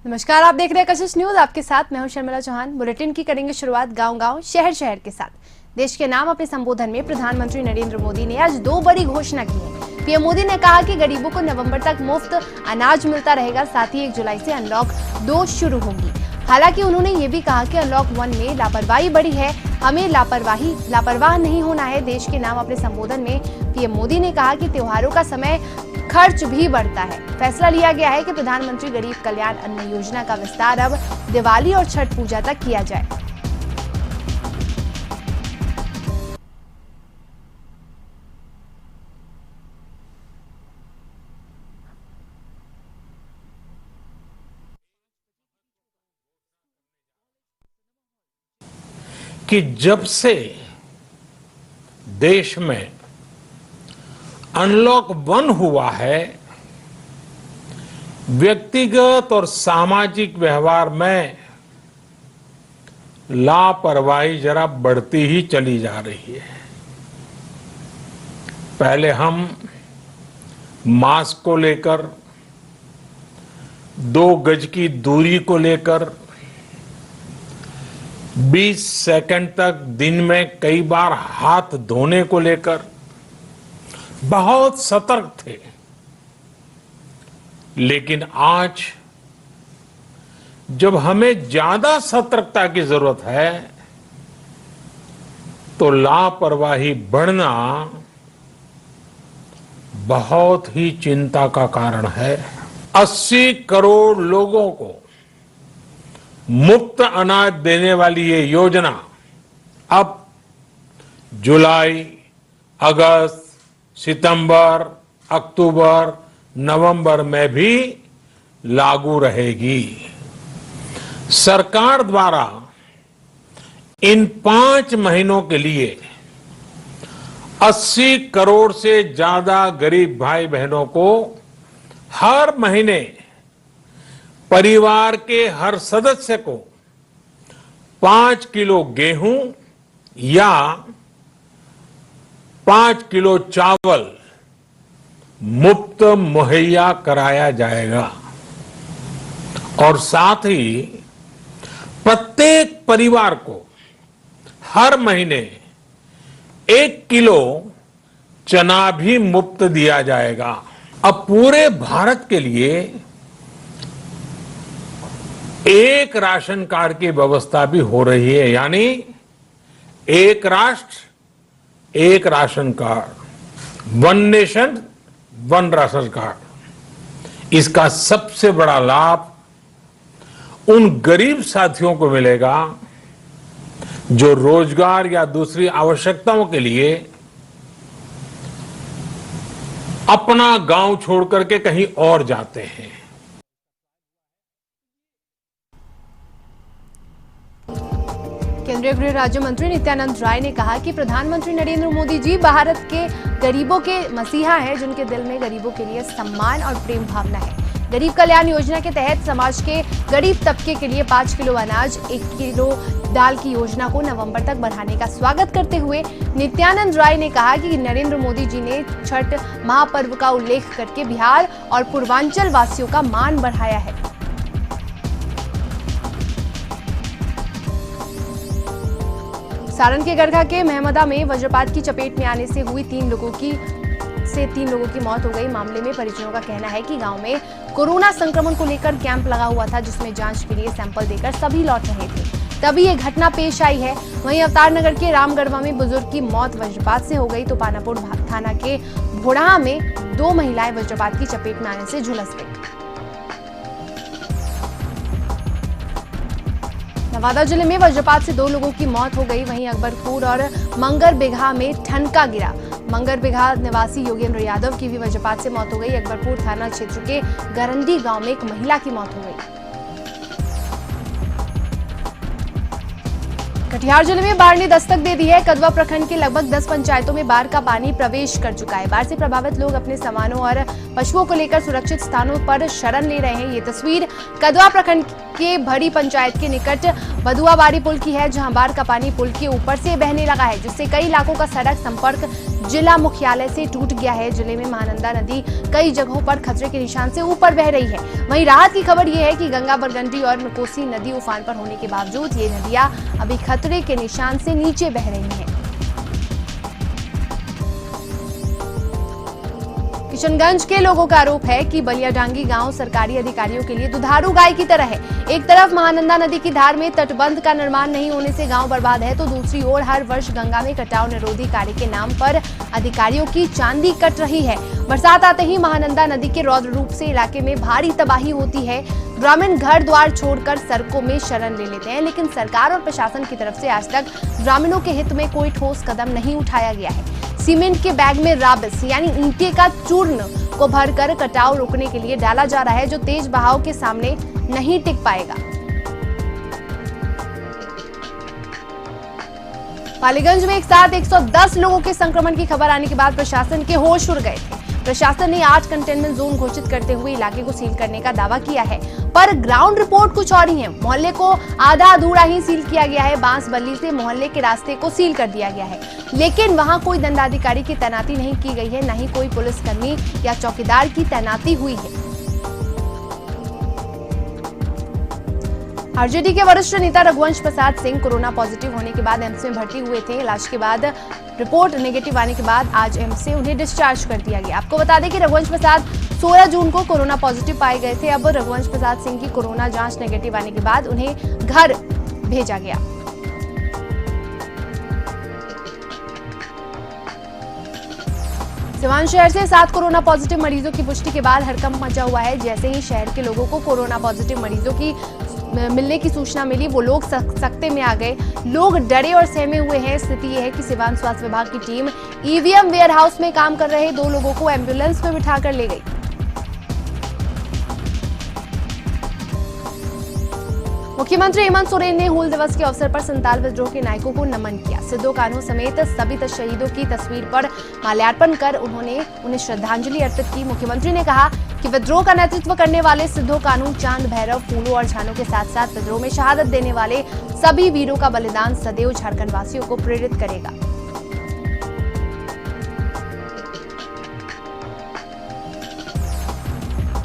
नमस्कार, आप देख रहे हैं कशिश न्यूज। आपके साथ मैं हूं शर्मिला चौहान। बुलेटिन की करेंगे शुरुआत गांव-गांव, शहर-शहर के साथ। देश के नाम अपने संबोधन में प्रधानमंत्री नरेंद्र मोदी ने आज दो बड़ी घोषणा की है। पीएम मोदी ने कहा कि गरीबों को नवंबर तक मुफ्त अनाज मिलता रहेगा, साथ ही 1 जुलाई से अनलॉक 2 शुरू होगी। हालांकि उन्होंने ये भी कहा कि अनलॉक 1 में लापरवाही बढ़ी है, हमें लापरवाह नहीं होना है। देश के नाम अपने संबोधन में पीएम मोदी ने कहा कि त्योहारों का समय खर्च भी बढ़ता है। फैसला लिया गया है कि प्रधानमंत्री गरीब कल्याण अन्न योजना का विस्तार अब दिवाली और छठ पूजा तक किया जाए। कि जब से देश में अनलॉक 1 हुआ है, व्यक्तिगत और सामाजिक व्यवहार में लापरवाही जरा बढ़ती ही चली जा रही है। पहले हम मास्क को लेकर, 2 गज की दूरी को लेकर 20 सेकंड तक दिन में कई बार हाथ धोने को लेकर बहुत सतर्क थे, लेकिन आज जब हमें ज्यादा सतर्कता की जरूरत है तो लापरवाही बढ़ना बहुत ही चिंता का कारण है। 80 करोड़ लोगों को मुफ्त अनाज देने वाली ये योजना अब जुलाई, अगस्त, सितंबर, अक्टूबर, नवंबर में भी लागू रहेगी। सरकार द्वारा इन 5 महीनों के लिए 80 करोड़ से ज्यादा गरीब भाई बहनों को हर महीने परिवार के हर सदस्य को 5 किलो गेहूं या 5 किलो चावल मुफ्त मुहैया कराया जाएगा और साथ ही प्रत्येक परिवार को हर महीने 1 किलो चना भी मुफ्त दिया जाएगा। अब पूरे भारत के लिए एक राशन कार्ड की व्यवस्था भी हो रही है, यानी एक राष्ट्र एक ration card, 1 nation 1 ration card. इसका सबसे बड़ा लाभ उन गरीब साथियों को मिलेगा जो रोजगार या दूसरी आवश्यकताओं के लिए अपना गांव छोड़ करके कहीं और जाते हैं। केंद्रीय गृह राज्य मंत्री नित्यानंद राय ने कहा कि प्रधानमंत्री नरेंद्र मोदी जी भारत के गरीबों के मसीहा हैं, जिनके दिल में गरीबों के लिए सम्मान और प्रेम भावना है। गरीब कल्याण योजना के तहत समाज के गरीब तबके के लिए 5 किलो अनाज, 1 किलो दाल की योजना को नवंबर तक बढ़ाने का स्वागत करते हुए नित्यानंद राय ने कहा कि नरेंद्र मोदी जी ने छठ महापर्व का उल्लेख करके बिहार और पूर्वांचल वासियों का मान बढ़ाया है। सारण के गरखा के महमदा में वज्रपात की चपेट में आने से हुई 3 लोगों की मौत हो गई। मामले में परिजनों का कहना है कि गांव में कोरोना संक्रमण को लेकर कैंप लगा हुआ था, जिसमें जांच के लिए सैंपल देकर सभी लौट रहे थे, तभी ये घटना पेश आई है। वहीं अवतार नगर के रामगढ़वा में बुजुर्ग की मौत वज्रपात से हो गई तो पानापुर थाना के भोड़हा में 2 महिलाएं वज्रपात की चपेट में आने से झुलस गई। नवादा जिले में वज्रपात से 2 लोगों की मौत हो गई। वहीं अकबरपुर और मंगर बिघा में ठनका गिरा। मंगर बिघा निवासी योगेंद्र यादव की भी वज्रपात से मौत हो गई। अकबरपुर थाना क्षेत्र के गरंडी गांव में एक महिला की मौत हो गई। कटिहार जिले में बाढ़ ने दस्तक दे दी है। कदवा प्रखंड के लगभग 10 पंचायतों में बाढ़ का पानी प्रवेश कर चुका है। बाढ़ से प्रभावित लोग अपने सामानों और पशुओं को लेकर सुरक्षित स्थानों पर शरण ले रहे हैं। ये तस्वीर कदवा प्रखंड के भड़ी पंचायत के निकट बदुआबाड़ी पुल की है, जहां बाढ़ का पानी पुल के ऊपर से बहने लगा है, जिससे कई इलाकों का सड़क संपर्क जिला मुख्यालय से टूट गया है। जिले में महानंदा नदी कई जगहों पर खतरे के निशान से ऊपर बह रही है। वहीं राहत की खबर यह है कि गंगा, बरगंडी और कोसी नदी उफान पर होने के बावजूद ये नदियां अभी खतरे के निशान से नीचे बह रही हैं। किशनगंज के लोगों का आरोप है कि बलियाडांगी गांव सरकारी अधिकारियों के लिए दुधारू गाय की तरह है। एक तरफ महानंदा नदी की धार में तटबंध का निर्माण नहीं होने से गांव बर्बाद है, तो दूसरी ओर हर वर्ष गंगा में कटाव निरोधी कार्य के नाम पर अधिकारियों की चांदी कट रही है। बरसात आते ही महानंदा नदी के रौद्र रूप से इलाके में भारी तबाही होती है। ग्रामीण घर द्वार छोड़कर सड़कों में शरण ले लेते हैं, लेकिन सरकार और प्रशासन की तरफ से आज तक ग्रामीणों के हित में कोई ठोस कदम नहीं उठाया गया है। सीमेंट के बैग में राबिस यानी ईंटे का चूर्ण को भरकर कटाव रोकने के लिए डाला जा रहा है, जो तेज बहाव के सामने नहीं टिक पाएगा। पालीगंज में एक साथ 110 लोगों के संक्रमण की खबर आने के बाद प्रशासन के होश उड़ गए थे। प्रशासन ने 8 कंटेनमेंट जोन घोषित करते हुए इलाके को सील करने का दावा किया है, पर ग्राउंड रिपोर्ट कुछ और ही है। मोहल्ले को आधा अधूरा ही सील किया गया है। बांस बल्ली से मोहल्ले के रास्ते को सील कर दिया गया है, लेकिन वहां कोई दंडाधिकारी की तैनाती नहीं की गई है, न ही कोई पुलिसकर्मी या चौकीदार की तैनाती हुई है। आरजेडी के वरिष्ठ नेता रघुवंश प्रसाद सिंह कोरोना पॉजिटिव होने के बाद एम्स में भर्ती हुए थे। इलाज के बाद रिपोर्ट नेगेटिव आने के बाद आज एम्स से उन्हें डिस्चार्ज कर दिया गया। आपको बता दें कि रघुवंश प्रसाद 16 जून को कोरोना पॉजिटिव पाए गए थे। अब रघुवंश प्रसाद सिंह की कोरोना जांच नेगेटिव आने के बाद उन्हें घर भेजा गया। सिवान शहर से 7 कोरोना पॉजिटिव मरीजों की पुष्टि के बाद हड़कंप मचा हुआ है। जैसे ही शहर के लोगों को कोरोना पॉजिटिव मरीजों की मिलने की सूचना मिली, वो लोग सकते में आ गए। लोग डरे और सहमे हुए हैं। स्थिति यह है कि सिवान स्वास्थ्य विभाग की टीम ईवीएम वेयर हाउस में काम कर रहे 2 लोगों को एम्बुलेंस में बिठाकर ले गई। मुख्यमंत्री हेमंत सोरेन ने हूल दिवस के अवसर पर संताल विद्रोह के नायकों को नमन किया। सिद्धो कान्हू समेत सभी शहीदों की तस्वीर पर माल्यार्पण कर उन्हें श्रद्धांजलि अर्पित की। मुख्यमंत्री ने कहा कि विद्रोह का नेतृत्व करने वाले सिद्धो कान्हू चांद, भैरव, फूलों और झानों के साथ साथ विद्रोह में शहादत देने वाले सभी वीरों का बलिदान सदैव झारखंड वासियों को प्रेरित करेगा।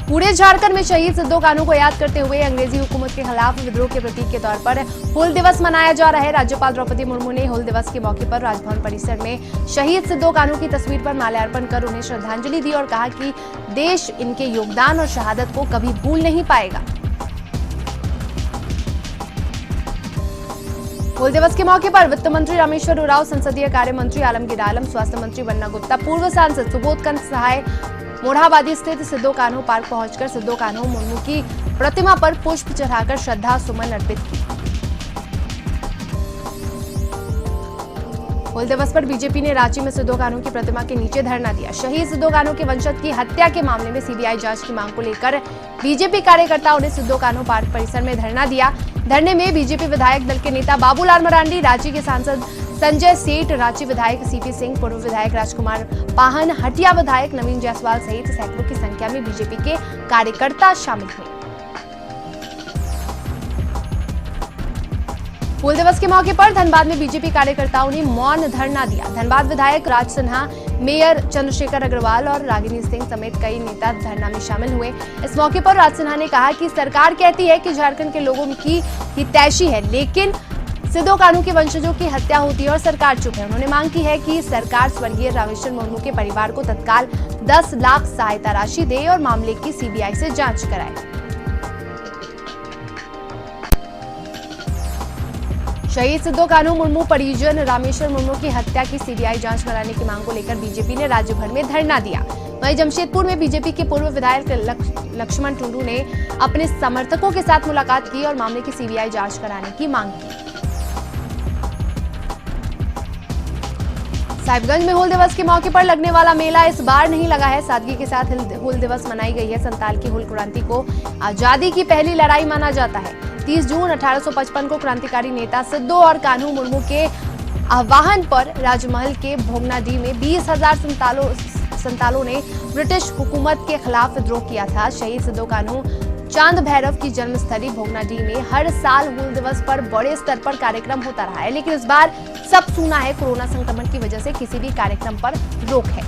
पूरे झारखंड में शहीद सिद्धो कान्हू को याद करते हुए अंग्रेजी हुकूमत के खिलाफ विद्रोह के प्रतीक के तौर पर हूल दिवस मनाया जा रहा है। राज्यपाल द्रौपदी मुर्मू ने हूल दिवस के मौके पर राजभवन परिसर में शहीद सिद्धो कान्हू की तस्वीर पर माल्यार्पण कर उन्हें श्रद्धांजलि दी और कहा कि देश इनके योगदान और शहादत को कभी भूल नहीं पाएगा। हूल दिवस के मौके पर वित्त मंत्री रामेश्वर उरांव, संसदीय कार्य मंत्री आलमगीर आलम, स्वास्थ्य मंत्री बन्ना गुप्ता, पूर्व सांसद सुबोध कंद सहाय मोरहाबादी स्थित सिद्धो कान्हू पार्क पहुंचकर सिद्धो कान्हू मुर्मू की प्रतिमा पर पुष्प चढ़ाकर श्रद्धा सुमन अर्पित की। हूल दिवस पर बीजेपी ने रांची में सिद्धो कान्हू की प्रतिमा के नीचे धरना दिया। शहीद सिद्धो कान्हू के वंशज की हत्या के मामले में सीबीआई जांच की मांग को लेकर बीजेपी कार्यकर्ताओं ने सिद्धो कान्हू पार्क परिसर में धरना दिया। धरने में बीजेपी विधायक दल के नेता बाबूलाल मरांडी, रांची के सांसद संजय सेठ, रांची विधायक सीपी सिंह, पूर्व विधायक राजकुमार पाहन, हटिया विधायक नवीन जायसवाल सहित सैकड़ों की संख्या में बीजेपी के कार्यकर्ता शामिल हुए। हूल दिवस के मौके पर धनबाद में बीजेपी कार्यकर्ताओं ने मौन धरना दिया। धनबाद विधायक राज सिन्हा, मेयर चंद्रशेखर अग्रवाल और रागिनी सिंह समेत कई नेता धरना में शामिल हुए। इस मौके पर राज सिन्हा ने कहा कि सरकार कहती है कि झारखंड के लोगों की हितैषी है, लेकिन सिद्धो कान्हू के वंशजों की हत्या होती है और सरकार चुप है। उन्होंने मांग की है कि सरकार स्वर्गीय रामेश्वर मुर्मू के परिवार को तत्काल 10 लाख सहायता राशि दे और मामले की सीबीआई से जांच कराए। शहीद सिद्धो कान्हू मुर्मू परिजन रामेश्वर मुर्मू की हत्या की सीबीआई जांच कराने की मांग को लेकर बीजेपी ने राज्य भर में धरना दिया। वहीं जमशेदपुर में बीजेपी के पूर्व विधायक लक्ष्मण टुंडू ने अपने समर्थकों के साथ मुलाकात की और मामले की सीबीआई जांच कराने की मांग की। साहिबगंज में हूल दिवस के मौके पर लगने वाला मेला इस बार नहीं लगा है। सादगी के साथ हूल दिवस मनाई गई है। संताल की हूल क्रांति को आजादी की पहली लड़ाई माना जाता है। 30 जून 1855 को क्रांतिकारी नेता सिद्धू और कान्हू मुर्मू के आह्वान पर राजमहल के भोगनाडीह में 20,000 संतालों ने ब्रिटिश हुकूमत के खिलाफ विद्रोह किया था। शहीद सिद्धू कान्हू चांद भैरव की जन्मस्थली भोगनाडीह में हर साल हूल दिवस पर बड़े स्तर पर कार्यक्रम होता रहा है, लेकिन इस बार सब सूना है। कोरोना संक्रमण की वजह से किसी भी कार्यक्रम पर रोक है।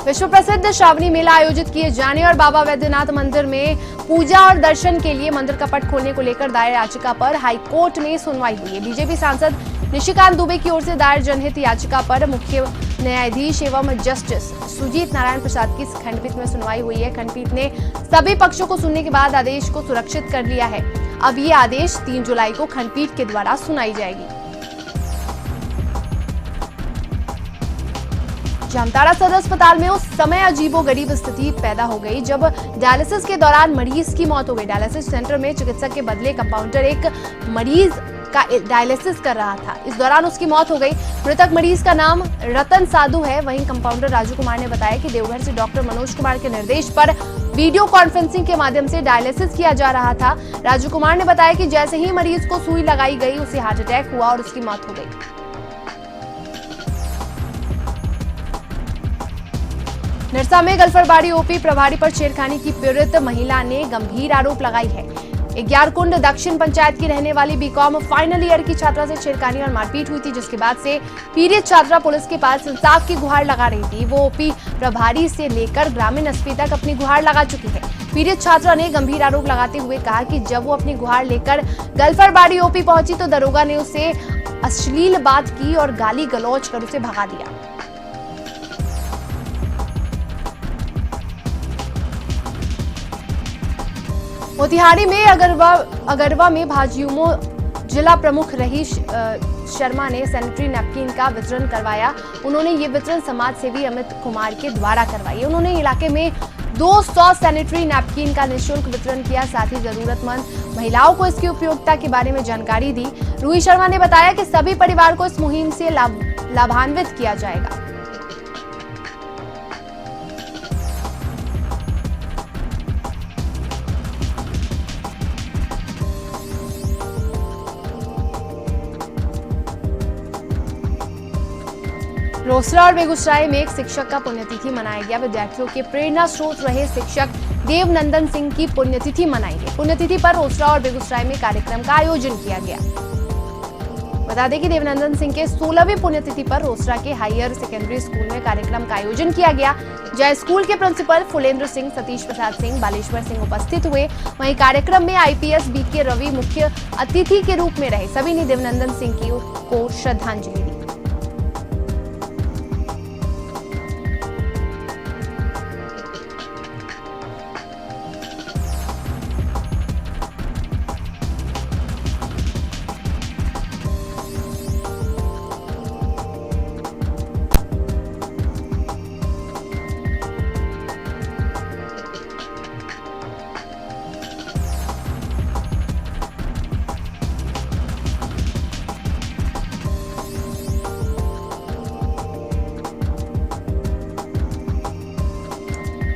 विश्व प्रसिद्ध श्रावणी मेला आयोजित किए जाने और बाबा वैद्यनाथ मंदिर में पूजा और दर्शन के लिए मंदिर का पट खोलने को लेकर दायर याचिका पर हाईकोर्ट में सुनवाई हुई है। बीजेपी सांसद निशिकांत दुबे की ओर से दायर जनहित याचिका पर मुख्य न्यायाधीश एवं जस्टिस सुजीत नारायण प्रसाद की खंडपीठ में सुनवाई हुई है। खंडपीठ ने सभी पक्षों को सुनने के बाद आदेश को सुरक्षित कर लिया है। अब ये आदेश 3 जुलाई को खंडपीठ के द्वारा सुनाई जाएगी। जामताड़ा सदर अस्पताल में उस समय अजीबोगरीब स्थिति पैदा हो गई जब डायलिसिस के दौरान मरीज की मौत हो गई। डायलिसिस सेंटर में चिकित्सक के बदले कंपाउंडर एक मरीज का डायलिसिस कर रहा था। इस दौरान उसकी मौत हो गई। मृतक मरीज का नाम रतन साधु है। वहीं कंपाउंडर राजू कुमार ने बताया कि देवघर से डॉक्टर मनोज कुमार के निर्देश पर वीडियो कॉन्फ्रेंसिंग के माध्यम से डायलिसिस किया जा रहा था। राजू कुमार ने बताया कि जैसे ही मरीज को सुई लगाई गई उसे हार्ट अटैक हुआ और उसकी मौत हो गई। निरसा में गल्फरबाड़ी ओपी प्रभारी पर छेड़खानी की पीड़ित महिला ने गंभीर आरोप लगाई है। ग्यारकुंड दक्षिण पंचायत की रहने वाली बीकॉम फाइनल ईयर की छात्रा से छेड़खानी और मारपीट हुई थी, जिसके बाद से पीड़ित छात्रा पुलिस के पास इंसाफ की गुहार लगा रही थी। वो ओपी प्रभारी से लेकर ग्रामीण एसपी तक अपनी गुहार लगा चुकी है। पीड़ित छात्रा ने गंभीर आरोप लगाते हुए कहा कि जब वो अपनी गुहार लेकर गल्फरबाड़ी ओपी पहुंची तो दरोगा ने उसे अश्लील बात की और गाली गलौज कर उसे भगा दिया। मोतिहारी में अगरवा में भाजयुमो जिला प्रमुख रही शर्मा ने सैनिटरी नैपकिन का वितरण करवाया। उन्होंने ये वितरण समाज सेवी अमित कुमार के द्वारा करवाई। उन्होंने इलाके में 200 सैनिटरी नैपकिन का निःशुल्क वितरण किया। साथ ही जरूरतमंद महिलाओं को इसकी उपयोगिता के बारे में जानकारी दी। रूही शर्मा ने बताया कि सभी परिवार को इस मुहिम से लाभान्वित किया जाएगा। रोसड़ा और बेगूसराय में एक शिक्षक का पुण्यतिथि मनाया गया। विद्यार्थियों के प्रेरणा स्रोत रहे शिक्षक देवनंदन सिंह की पुण्यतिथि मनाई गई। पुण्यतिथि पर रोसड़ा और बेगूसराय में कार्यक्रम का आयोजन किया गया। बता दें कि देवनंदन सिंह के 16वीं पुण्यतिथि पर रोसड़ा के हायर सेकेंडरी स्कूल में कार्यक्रम का आयोजन किया गया, जहां स्कूल के प्रिंसिपल फुलेंद्र सिंह, सतीश प्रसाद सिंह, बालेश्वर सिंह उपस्थित हुए। वहीं कार्यक्रम में आईपीएस बीके रवि मुख्य अतिथि के रूप में रहे। सभी ने देवनंदन सिंह को श्रद्धांजलि दी।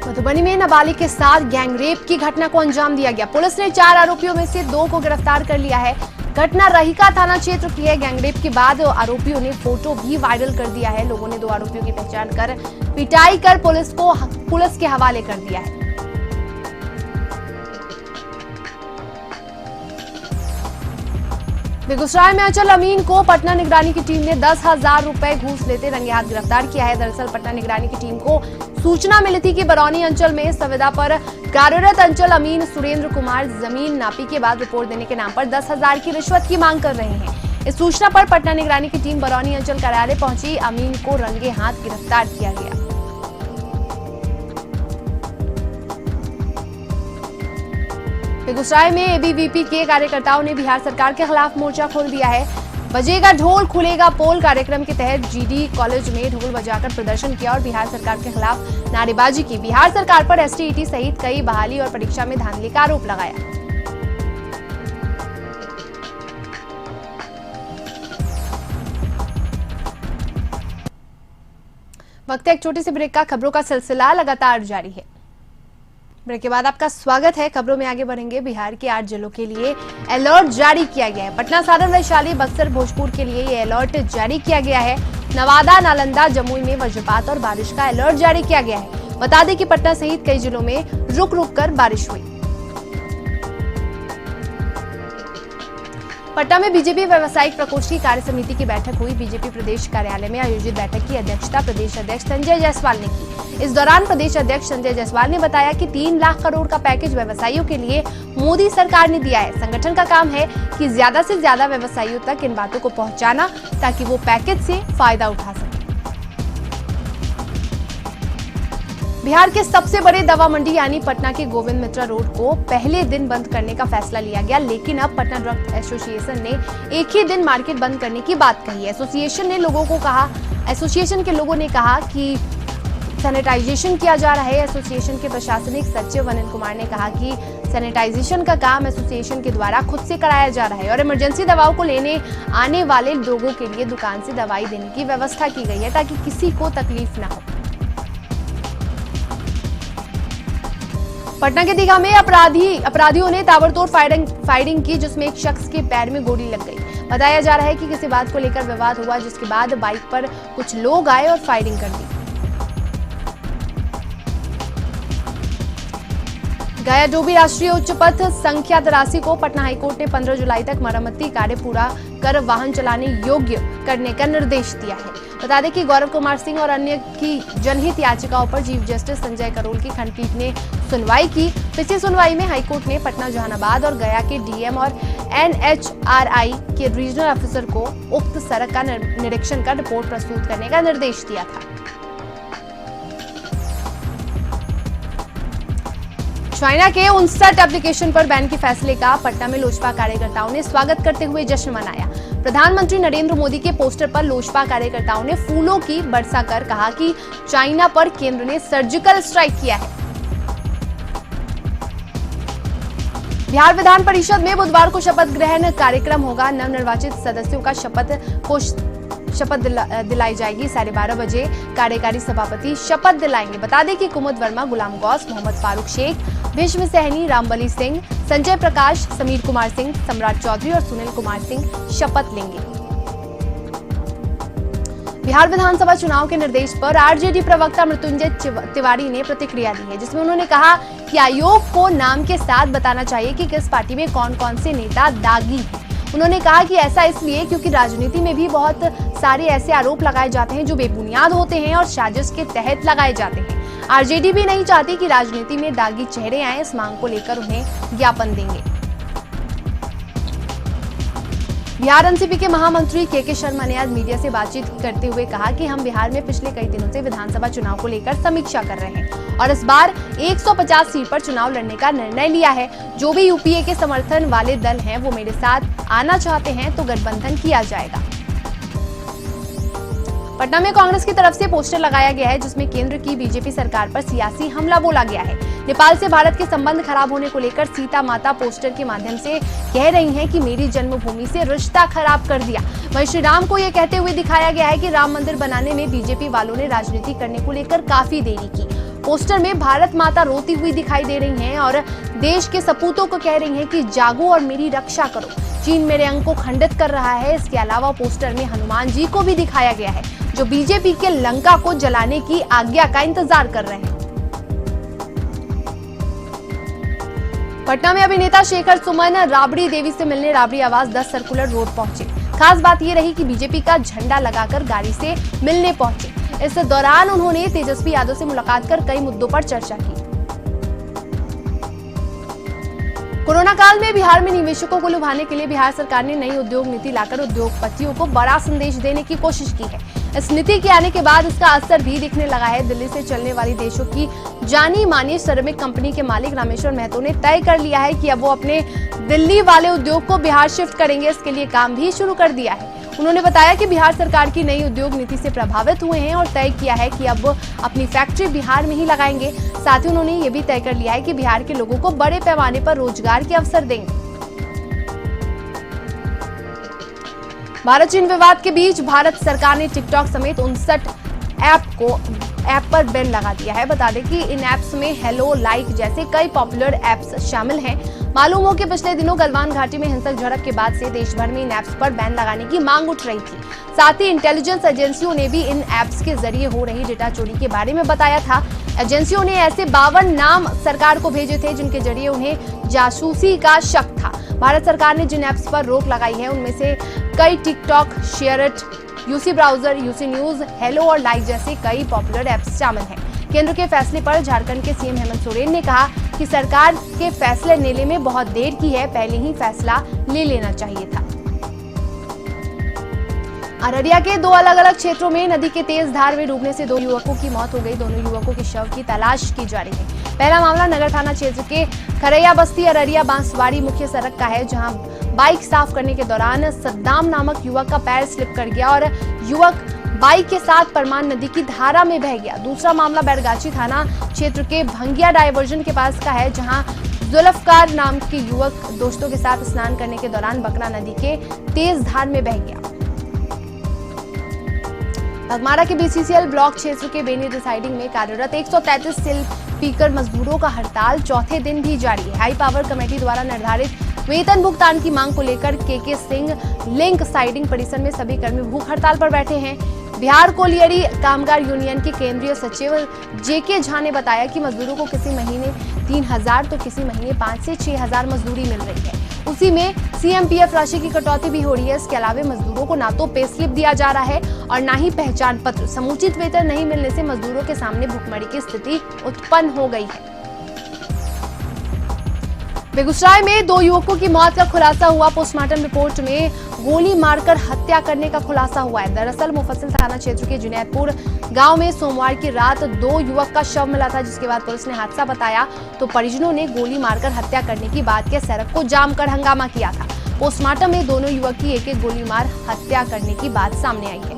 मधुबनी में नाबालिग के साथ गैंगरेप की घटना को अंजाम दिया गया। पुलिस ने 4 आरोपियों में से 2 को गिरफ्तार कर लिया है। घटना रहिका थाना क्षेत्र की है। गैंगरेप के बाद आरोपियों ने फोटो भी वायरल कर दिया है। लोगों ने 2 आरोपियों की पहचान कर पिटाई कर पुलिस के हवाले कर दिया है। बेगूसराय में अंचल अमीन को पटना निगरानी की टीम ने 10,000 रुपए घूस लेते रंगे हाथ गिरफ्तार किया है। दरअसल पटना निगरानी की टीम को सूचना मिली थी कि बरौनी अंचल में संविदा पर कार्यरत अंचल अमीन सुरेंद्र कुमार जमीन नापी के बाद रिपोर्ट देने के नाम पर 10,000 की रिश्वत की मांग कर रहे हैं। इस सूचना पर पटना निगरानी की टीम बरौनी अंचल कार्यालय पहुंची। अमीन को रंगे हाथ गिरफ्तार किया गया। बेगूसराय में एबीवीपी के कार्यकर्ताओं ने बिहार सरकार के खिलाफ मोर्चा खोल दिया है। बजेगा ढोल खुलेगा पोल कार्यक्रम के तहत जीडी कॉलेज में ढोल बजाकर प्रदर्शन किया और बिहार सरकार के खिलाफ नारेबाजी की। बिहार सरकार पर एसटीईटी सहित कई बहाली और परीक्षा में धांधली का आरोप लगाया। वक्त है एक छोटी सी ब्रेक का। खबरों का सिलसिला लगातार जारी है। ब्रेक के बाद आपका स्वागत है। खबरों में आगे बढ़ेंगे। बिहार के 8 जिलों के लिए अलर्ट जारी किया गया है। पटना, सारण, वैशाली, बक्सर, भोजपुर के लिए ये अलर्ट जारी किया गया है। नवादा, नालंदा, जमुई में वज्रपात और बारिश का अलर्ट जारी किया गया है। बता दें कि पटना सहित कई जिलों में रुक रुक कर बारिश हुई। पटना में बीजेपी व्यवसायिक प्रकोष्ठ की कार्य समिति की बैठक हुई। बीजेपी प्रदेश कार्यालय में आयोजित बैठक की अध्यक्षता प्रदेश अध्यक्ष संजय जायसवाल ने की। इस दौरान प्रदेश अध्यक्ष संजय जायसवाल ने बताया कि 3 लाख करोड़ का पैकेज व्यवसायियों के लिए मोदी सरकार ने दिया है। संगठन का काम है कि ज्यादा से ज्यादा व्यवसायियों तक इन बातों को पहुंचाना ताकि वो पैकेज से फायदा उठा सके। बिहार के सबसे बड़े दवा मंडी यानी पटना के गोविंद मित्रा रोड को पहले दिन बंद करने का फैसला लिया गया, लेकिन अब पटना ड्रग एसोसिएशन ने एक ही दिन मार्केट बंद करने की बात कही है। एसोसिएशन के लोगों ने कहा कि सैनिटाइजेशन किया जा रहा है। एसोसिएशन के प्रशासनिक सचिव अनिल कुमार ने कहा कि सैनिटाइजेशन का काम एसोसिएशन के द्वारा खुद से कराया जा रहा है और इमरजेंसी दवाओं को लेने आने वाले लोगों के लिए दुकान से दवाई देने की व्यवस्था की गई है ताकि किसी को तकलीफ न हो। पटना के दीघा में अपराधियों ने ताबड़तोड़ फायरिंग की, जिसमें एक शख्स के पैर में गोली लग गई। बताया जा रहा है कि किसी बात को लेकर विवाद हुआ, जिसके बाद बाइक पर कुछ लोग आए और फायरिंग कर दी। गया डोभी राष्ट्रीय उच्च पथ संख्या 83 को पटना हाईकोर्ट ने 15 जुलाई तक मरम्मती कार्य पूरा कर वाहन चलाने योग्य करने का निर्देश दिया है। बता दें कि गौरव कुमार सिंह और अन्य की जनहित याचिकाओं पर चीफ जस्टिस संजय करोल की खंडपीठ ने सुनवाई की। पिछली सुनवाई में हाईकोर्ट ने पटना, जहानाबाद और गया के डीएम और एनएचआरआई के रीजनल ऑफिसर को उक्त सड़क का निरीक्षण कर रिपोर्ट प्रस्तुत करने का निर्देश दिया था। चाइना के 59 एप्लीकेशन पर बैन के फैसले का पटना में लोजपा कार्यकर्ताओं ने स्वागत करते हुए जश्न मनाया। प्रधानमंत्री नरेंद्र मोदी के पोस्टर पर लोजपा कार्यकर्ताओं ने फूलों की वर्षा कर कहा कि चाइना पर केंद्र ने सर्जिकल स्ट्राइक किया है। बिहार विधान परिषद में बुधवार को शपथ ग्रहण कार्यक्रम होगा। नवनिर्वाचित सदस्यों का शपथ दिलाई जाएगी। 12:30 बजे कार्यकारी सभापति शपथ दिलाएंगे। बता दें कि कुमुद वर्मा, गुलाम गौस, मोहम्मद फारूक शेख, भीष्म सहनी, रामबली सिंह, संजय प्रकाश, समीर कुमार सिंह, सम्राट चौधरी और सुनील कुमार सिंह शपथ लेंगे। बिहार विधानसभा चुनाव के निर्देश पर आरजेडी प्रवक्ता मृत्युंजय तिवारी ने प्रतिक्रिया दी है, जिसमें उन्होंने कहा कि आयोग को नाम के साथ बताना चाहिए कि किस पार्टी में कौन कौन से नेता दागी हैं। उन्होंने कहा कि ऐसा इसलिए क्योंकि राजनीति में भी बहुत सारे ऐसे आरोप लगाए जाते हैं जो बेबुनियाद होते हैं और साजिश के तहत लगाए जाते हैं। आरजेडी भी नहीं चाहती कि राजनीति में दागी चेहरे आए। इस मांग को लेकर उन्हें ज्ञापन देंगे। बिहार एनसीपी के महामंत्री के शर्मा ने आज मीडिया से बातचीत करते हुए कहा कि हम बिहार में पिछले कई दिनों से विधानसभा चुनाव को लेकर समीक्षा कर रहे हैं और इस बार 150 सीट पर चुनाव लड़ने का निर्णय लिया है। जो भी यूपीए के समर्थन वाले दल हैं वो मेरे साथ आना चाहते हैं तो गठबंधन किया जाएगा। पटना में कांग्रेस की तरफ से पोस्टर लगाया गया है, जिसमें केंद्र की बीजेपी सरकार पर सियासी हमला बोला गया है। नेपाल से भारत के संबंध खराब होने को लेकर सीता माता पोस्टर के माध्यम से कह रही हैं कि मेरी जन्मभूमि से रिश्ता खराब कर दिया। वहीं श्री राम को यह कहते हुए दिखाया गया है कि राम मंदिर बनाने में बीजेपी वालों ने राजनीति करने को लेकर काफी देरी की। पोस्टर में भारत माता रोती हुई दिखाई दे रही हैं और देश के सपूतों को कह रही हैं कि जागो और मेरी रक्षा करो। चीन मेरे अंग को खंडित कर रहा है। इसके अलावा पोस्टर में हनुमान जी को भी दिखाया गया है, जो बीजेपी के लंका को जलाने की आज्ञा का इंतजार कर रहे हैं। पटना में अभिनेता शेखर सुमन राबड़ी देवी से मिलने राबड़ी आवास 10 सर्कुलर रोड पहुंचे। खास बात यह रही कि बीजेपी का झंडा लगाकर गाड़ी से मिलने पहुंचे। इस दौरान उन्होंने तेजस्वी यादव से मुलाकात कर कई मुद्दों पर चर्चा की। कोरोना काल में बिहार में निवेशकों को लुभाने के लिए बिहार सरकार ने नई उद्योग नीति लाकर उद्योगपतियों को बड़ा संदेश देने की कोशिश की है। इस नीति के आने के बाद इसका असर भी दिखने लगा है। दिल्ली से चलने वाली देशों की जानी मानी सिरेमिक कंपनी के मालिक रामेश्वर महतो ने तय कर लिया है कि अब वो अपने दिल्ली वाले उद्योग को बिहार शिफ्ट करेंगे। इसके लिए काम भी शुरू कर दिया है। उन्होंने बताया कि बिहार सरकार की नई उद्योग नीति से प्रभावित हुए हैं और तय किया है कि अब अपनी फैक्ट्री बिहार में ही लगाएंगे। साथ ही उन्होंने ये भी तय कर लिया है कि बिहार के लोगों को बड़े पैमाने पर रोजगार के अवसर देंगे। भारत चीन विवाद के बीच भारत सरकार ने टिकटॉक समेत 59 ऐप पर बैन लगा दिया है। बता दें कि इन ऐप्स में हेलो, लाइक जैसे कई पॉपुलर ऐप्स शामिल हैं। मालूम हो कि पिछले दिनों गलवान घाटी में हिंसक झड़प के बाद से देश भर में इन ऐप्स पर बैन लगाने की मांग उठ रही थी। साथ ही इंटेलिजेंस एजेंसियों ने भी इन ऐप्स के जरिए हो रही डेटा चोरी के बारे में बताया था। एजेंसियों ने ऐसे 52 नाम सरकार को भेजे थे जिनके जरिए उन्हें जासूसी का शक था। भारत सरकार ने जिन ऐप्स पर रोक लगाई है उनमें से कई TikTok, SHAREit, UC browser, UC news, hello और लाइक जैसे कई पॉपुलर ऐप्स शामिल हैं। केंद्र के फैसले पर झारखंड के सीएम हेमंत सोरेन ने कहा कि सरकार के फैसले लेने में बहुत देर की है, पहले ही फैसला ले लेना चाहिए था। अररिया के 2 अलग-अलग क्षेत्रों में नदी के तेज धार में डूबने से 2 युवकों की मौत हो गई। दोनों युवकों के शव की तलाश की जा रही है। पहला मामला नगर थाना क्षेत्र के खरैया बस्ती अररिया बांसवाड़ी मुख्य सड़क का है, जहां बाइक साफ करने के दौरान सद्दाम नामक युवक का पैर स्लिप कर गया और युवक बाइक के साथ परमान नदी की धारा में बह गया। दूसरा मामला बैरगाछी थाना क्षेत्र के भंगिया डायवर्जन के पास का है, जहां जुल्फकार नाम के युवक दोस्तों के साथ स्नान करने के दौरान बकरा नदी के तेज धार में बह गया। बघमारा के बीसीसीएल ब्लॉक क्षेत्र के बेनी रिसाइडिंग में कार्यरत 133 सिल पीकर मजदूरों का हड़ताल चौथे दिन भी जारी है। हाई पावर कमेटी द्वारा निर्धारित वेतन भुगतान की मांग को लेकर के सिंह लिंक साइडिंग परिसर में सभी कर्मी भूख हड़ताल पर बैठे हैं। बिहार कोलियरी कामगार यूनियन के केंद्रीय सचिव जेके झा ने बताया कि मजदूरों को किसी महीने 3,000 तो किसी महीने 5 से 6,000 मजदूरी मिल रही है। उसी में सीएमपीएफ राशि की कटौती भी हो रही है। इसके अलावा मजदूरों को ना तो पे स्लिप दिया जा रहा है और ना ही पहचान पत्र। समुचित वेतन नहीं मिलने से मजदूरों के सामने भुखमरी की स्थिति उत्पन्न हो गई है। बेगूसराय में 2 युवकों की मौत का खुलासा हुआ। पोस्टमार्टम रिपोर्ट में गोली मारकर हत्या करने का खुलासा हुआ है। दरअसल मुफस्सिल थाना क्षेत्र के जुनैदपुर गांव में सोमवार की रात 2 युवक का शव मिला था, जिसके बाद पुलिस ने हादसा बताया तो परिजनों ने गोली मारकर हत्या करने की बात के सड़क को जाम कर हंगामा किया था। पोस्टमार्टम में दोनों युवक की एक-एक गोली मार हत्या करने की बात सामने आई है।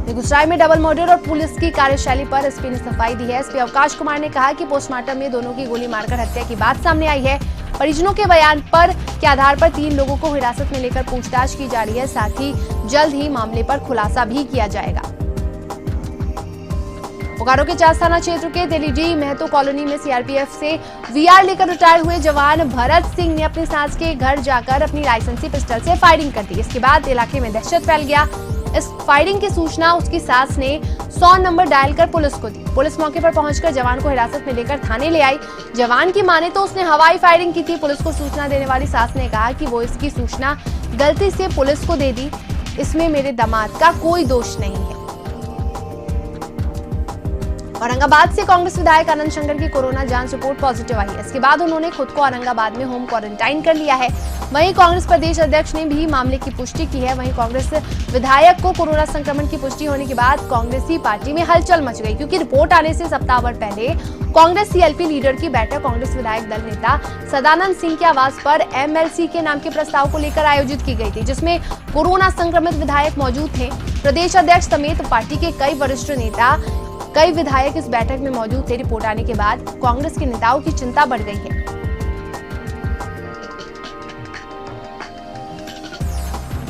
बेगूसराय में डबल मर्डर और पुलिस की कार्यशैली पर एसपी ने सफाई दी है। एसपी अवकाश कुमार ने कहा कि पोस्टमार्टम में दोनों की गोली मारकर हत्या की बात सामने आई है। परिजनों के बयान के आधार पर 3 लोगों को हिरासत में लेकर पूछताछ की जा रही है। साथ ही जल्द ही मामले पर खुलासा भी किया जाएगा। बोकारो के चास थाना क्षेत्र के तेलीडी महतो कॉलोनी में सीआरपीएफ से वीआर लेकर रिटायर हुए जवान भरत सिंह ने अपनी सास के घर जाकर अपनी लाइसेंसी पिस्टल से फायरिंग कर दी। इसके बाद इलाके में दहशत फैल गया। इस फायरिंग की सूचना उसकी सास ने 100 नंबर डायल कर पुलिस को दी। पुलिस मौके पर पहुंचकर जवान को हिरासत में लेकर थाने ले आई। जवान की माने तो उसने हवाई फायरिंग की थी। पुलिस को सूचना देने वाली सास ने कहा कि वो इसकी सूचना गलती से पुलिस को दे दी, इसमें मेरे दामाद का कोई दोष नहीं है। औरंगाबाद से कांग्रेस विधायक आनंद शंकर की कोरोना जांच रिपोर्ट पॉजिटिव आई है। इसके बाद उन्होंने खुद को औरंगाबाद में होम क्वारंटाइन कर लिया है। वहीं कांग्रेस प्रदेश अध्यक्ष ने भी मामले की पुष्टि की है। वहीं कांग्रेस विधायक को कोरोना संक्रमण की पुष्टि होने के बाद कांग्रेसी पार्टी में हलचल मच गई, क्योंकि रिपोर्ट आने से सप्ताह भर पहले कांग्रेस सीएलपी लीडर की बैठक कांग्रेस विधायक दल नेता सदानंद सिंह के आवास पर एमएलसी के नाम के प्रस्ताव को लेकर आयोजित की गई थी, जिसमें कोरोना संक्रमित विधायक मौजूद थे। प्रदेश अध्यक्ष समेत पार्टी के कई वरिष्ठ नेता, कई विधायक इस बैठक में मौजूद थे। रिपोर्ट आने के बाद कांग्रेस के नेताओं की चिंता बढ़ गई है।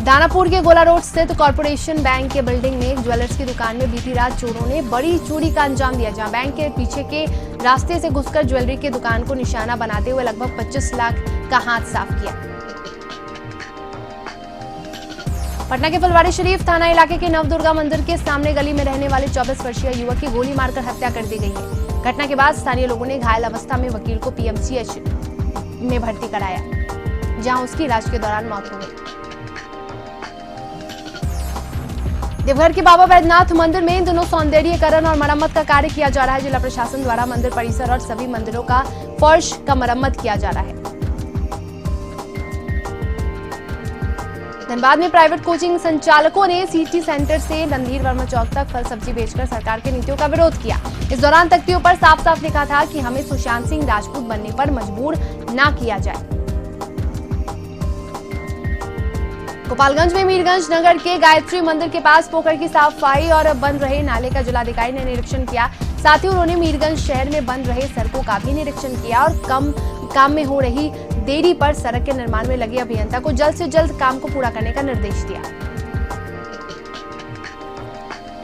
दानापुर के गोला रोड स्थित कॉर्पोरेशन बैंक के बिल्डिंग में एक ज्वेलर्स की दुकान में बीती रात चोरों ने बड़ी चोरी का अंजाम दिया, जहां बैंक के पीछे के रास्ते से घुसकर ज्वेलरी की दुकान को निशाना बनाते हुए लगभग 25 लाख का हाथ साफ किया। पटना के फुलवारी शरीफ थाना इलाके के नवदुर्गा मंदिर के सामने गली में रहने वाले 24 वर्षीय युवक की गोली मारकर हत्या कर दी गई है। घटना के बाद स्थानीय लोगों ने घायल अवस्था में वकील को पीएमसीएच में भर्ती कराया, जहां उसकी इलाज के दौरान मौत हो गई। देवघर के बाबा वैद्यनाथ मंदिर में इन दिनों सौंदर्यीकरण और मरम्मत का कार्य किया जा रहा है। जिला प्रशासन द्वारा मंदिर परिसर और सभी मंदिरों का फर्श का मरम्मत किया जा रहा है। धनबाद में प्राइवेट कोचिंग संचालकों ने सिटी सेंटर से रणधीर वर्मा चौक तक फल सब्जी बेचकर सरकार की नीतियों का विरोध किया। इस दौरान तख्तियों पर साफ साफ लिखा था कि हमें सुशांत सिंह राजपूत बनने पर मजबूर न किया जाए। गोपालगंज में मीरगंज नगर के गायत्री मंदिर के पास पोखर की सफाई और बन रहे नाले का जिलाधिकारी ने निरीक्षण किया। साथ ही उन्होंने मीरगंज शहर में बन रहे सड़कों का भी निरीक्षण किया और काम में हो रही देरी पर सड़क के निर्माण में लगे अभियंता को जल्द से जल्द काम को पूरा करने का निर्देश दिया।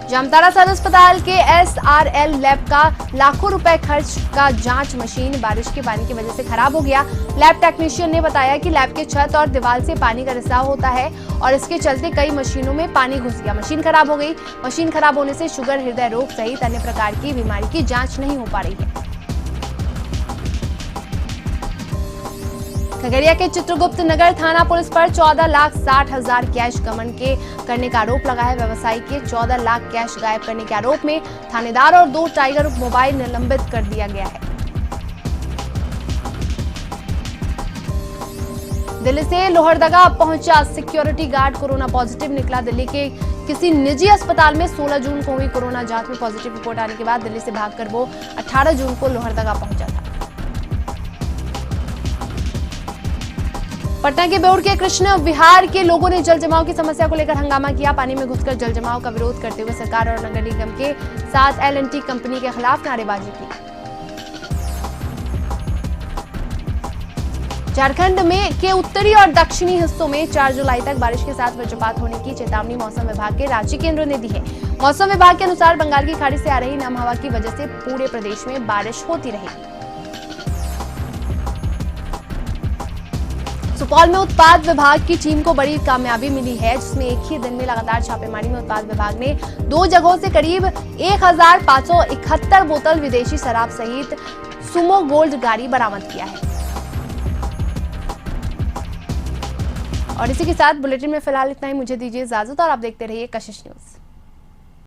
जामताड़ा सदर अस्पताल के SRL लैब का लाखों रुपए खर्च का जांच मशीन बारिश के पानी की वजह से खराब हो गया। लैब टेक्नीशियन ने बताया कि लैब के छत और दीवार से पानी का रिसाव होता है और इसके चलते कई मशीनों में पानी घुस गया। मशीन खराब हो गई। मशीन खराब होने से शुगर, हृदय रोग सहित अन्य प्रकार की बीमारी की जांच नहीं हो पा रही है। खगड़िया के चित्रगुप्त नगर थाना पुलिस पर 14,60,000 कैश गबन करने का आरोप लगा है। व्यवसायी के 14 लाख कैश गायब करने के आरोप में थानेदार और 2 टाइगर मोबाइल निलंबित कर दिया गया है। दिल्ली से लोहरदगा पहुंचा सिक्योरिटी गार्ड कोरोना पॉजिटिव निकला। दिल्ली के किसी निजी अस्पताल में 16 जून को हुई कोरोना जांच में पॉजिटिव रिपोर्ट आने के बाद दिल्ली से भागकर वो 18 जून को लोहरदगा पहुंचा था। पटना के बेउर के कृष्ण विहार के लोगों ने जल जमाव की समस्या को लेकर हंगामा किया। पानी में घुसकर जल जमाव का विरोध करते हुए सरकार और नगर निगम के साथ L&T कंपनी के खिलाफ नारेबाजी की। झारखंड में के उत्तरी और दक्षिणी हिस्सों में 4 जुलाई तक बारिश के साथ वज्रपात होने की चेतावनी मौसम विभाग के रांची केंद्र ने दी है। मौसम विभाग के अनुसार बंगाल की खाड़ी से आ रही नम हवा की वजह से पूरे प्रदेश में बारिश होती रहेगी। सुपौल में उत्पाद विभाग की टीम को बड़ी कामयाबी मिली है, जिसमें एक ही दिन में लगातार छापेमारी में उत्पाद विभाग ने 2 जगहों से करीब 1,571 बोतल विदेशी शराब सहित सुमो गोल्ड गाड़ी बरामद किया है। और इसी के साथ बुलेटिन में फिलहाल इतना ही। मुझे दीजिए इजाजत और आप देखते रहिए कशिश न्यूज।